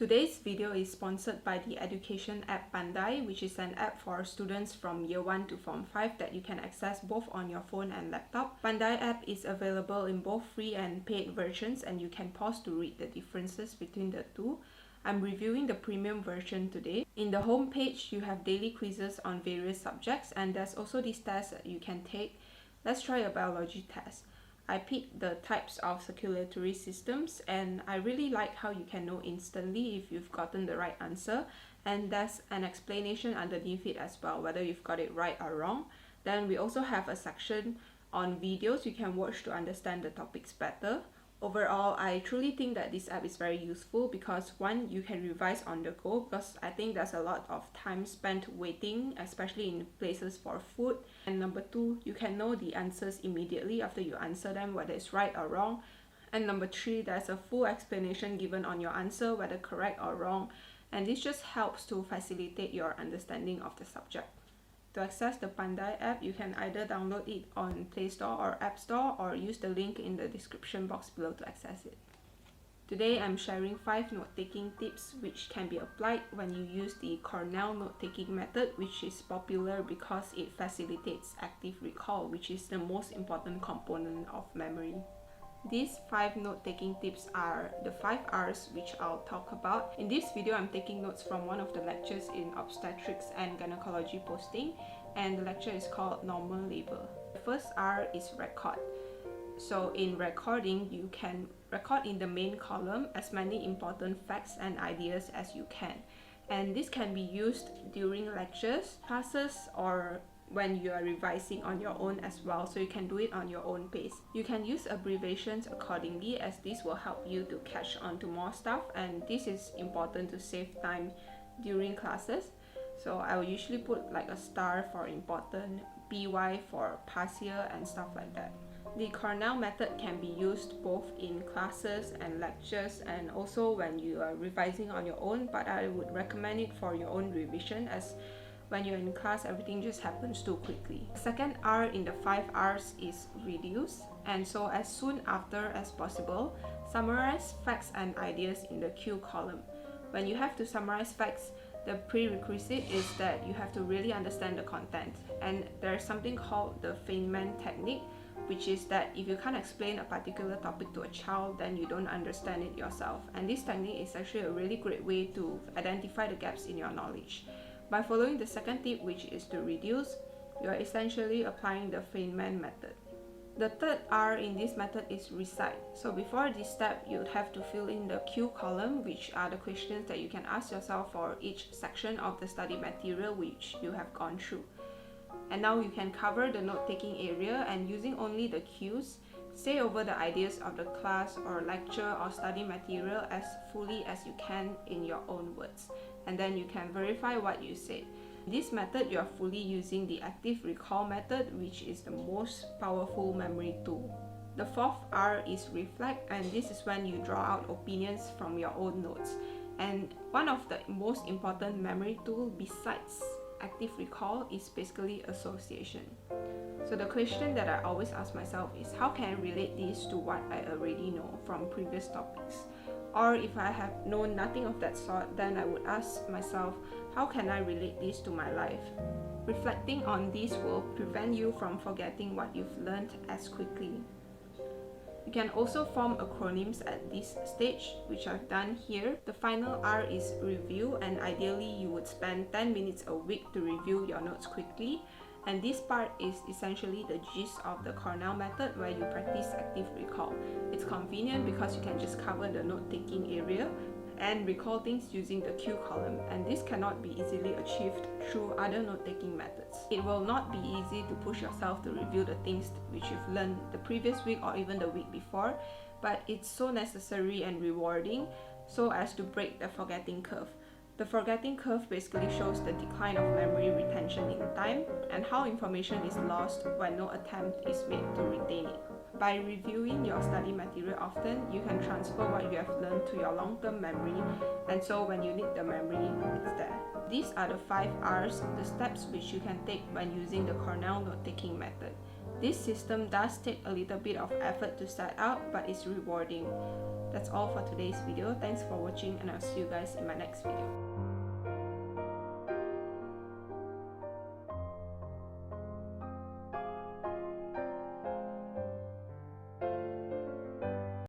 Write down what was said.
Today's video is sponsored by the education app Pandai, which is an app for students from Year 1 to Form 5 that you can access both on your phone and laptop. Pandai app is available in both free and paid versions, and you can pause to read the differences between the two. I'm reviewing the premium version today. In the home page, you have daily quizzes on various subjects, and there's also this test that you can take. Let's try a biology test. I picked the types of circulatory systems, and I really like how you can know instantly if you've gotten the right answer, and there's an explanation underneath it as well, whether you've got it right or wrong. Then we also have a section on videos you can watch to understand the topics better. Overall, I truly think that this app is very useful because one, you can revise on the go, because I think there's a lot of time spent waiting, especially in places for food. And number two, you can know the answers immediately after you answer them, whether it's right or wrong. And number three, there's a full explanation given on your answer, whether correct or wrong. And this just helps to facilitate your understanding of the subject. To access the Pandai app, you can either download it on Play Store or App Store, or use the link in the description box below to access it. Today, I'm sharing 5 note-taking tips which can be applied when you use the Cornell note-taking method, which is popular because it facilitates active recall, which is the most important component of memory. These 5 note-taking tips are the 5 R's, which I'll talk about. In this video, I'm taking notes from one of the lectures in obstetrics and gynecology posting, and the lecture is called Normal Labor. The first R is record. So in recording, you can record in the main column as many important facts and ideas as you can. And this can be used during lectures, classes, or when you are revising on your own as well, so you can do it on your own pace. You can use abbreviations accordingly, as this will help you to catch on to more stuff, and this is important to save time during classes. So I will usually put like a star for important, BY for past year, and stuff like that. The Cornell method can be used both in classes and lectures, and also when you are revising on your own, but I would recommend it for your own revision, as when you're in class, everything just happens too quickly. The second R in the 5 R's is reduce, and so as soon after as possible, summarize facts and ideas in the Q column. When you have to summarize facts, the prerequisite is that you have to really understand the content, and there's something called the Feynman technique, which is that if you can't explain a particular topic to a child, then you don't understand it yourself. And this technique is actually a really great way to identify the gaps in your knowledge. By following the second tip, which is to reduce, you are essentially applying the Feynman method. The third R in this method is recite. So before this step, you would have to fill in the Q column, which are the questions that you can ask yourself for each section of the study material which you have gone through. And now you can cover the note-taking area, and using only the Qs, say over the ideas of the class or lecture or study material as fully as you can in your own words. And then you can verify what you said. In this method, you are fully using the active recall method, which is the most powerful memory tool. The fourth R is reflect, and this is when you draw out opinions from your own notes. And one of the most important memory tools besides active recall is basically association. So the question that I always ask myself is, how can I relate this to what I already know from previous topics? Or if I have known nothing of that sort, then I would ask myself, how can I relate this to my life? Reflecting on this will prevent you from forgetting what you've learned as quickly. You can also form acronyms at this stage, which I've done here. The final R is review, and ideally you would spend 10 minutes a week to review your notes quickly. And this part is essentially the gist of the Cornell method, where you practice active recall. It's convenient because you can just cover the note-taking area and recall things using the Q column, and this cannot be easily achieved through other note-taking methods. It will not be easy to push yourself to review the things which you've learned the previous week or even the week before, but it's so necessary and rewarding so as to break the forgetting curve. The forgetting curve basically shows the decline of memory retention in time and how information is lost when no attempt is made to retain it. By reviewing your study material often, you can transfer what you have learned to your long-term memory, and so when you need the memory, it's there. These are the 5 R's, the steps which you can take when using the Cornell note-taking method. This system does take a little bit of effort to start out, but it's rewarding. That's all for today's video. Thanks for watching, and I'll see you guys in my next video.